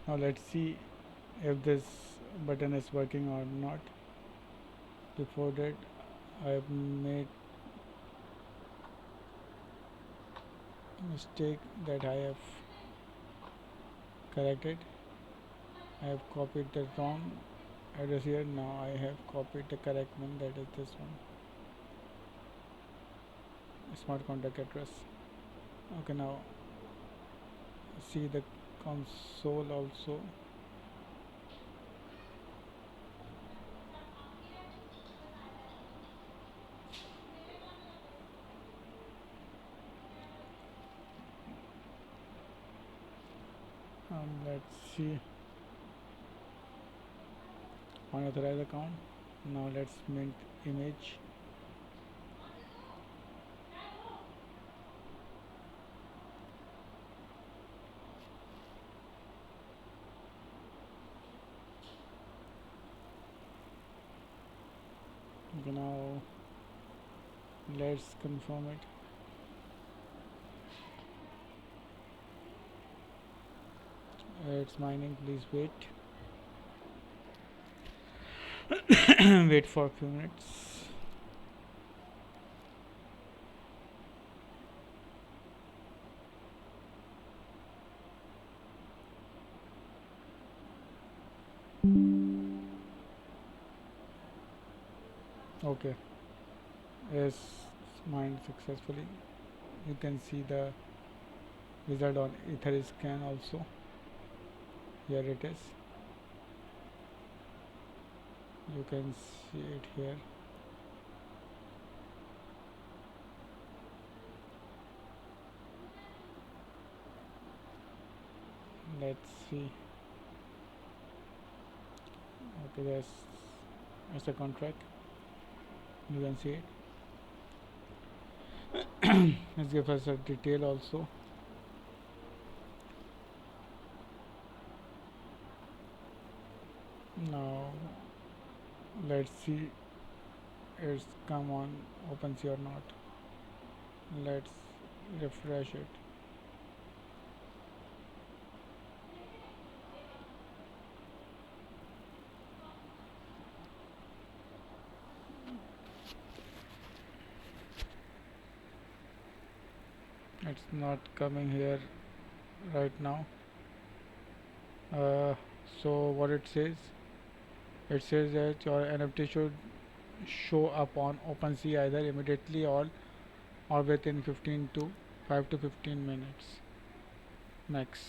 Now let's see if this button is working or not. Before that, I have made a mistake that I have corrected. I have copied the wrong address here. Now I have copied the correct one, that is this one, smart contract address. Okay, now see the console also. Let's see, unauthorized account. Now let's mint image. Okay, now let's confirm it. It's mining, please wait. Wait for a few minutes. Okay, is mined successfully. You can see the result on Etherscan also. Here it is. You can see it here. Let's see. Okay, that's a contract. You can see it. Let's give us a detail also. Now let's see it's come on OpenSea or not. Let's refresh it. It's not coming here right now. uh, so what it says, it says that your NFT should show up on OpenSea either immediately or within 15 to 5 to 15 minutes max.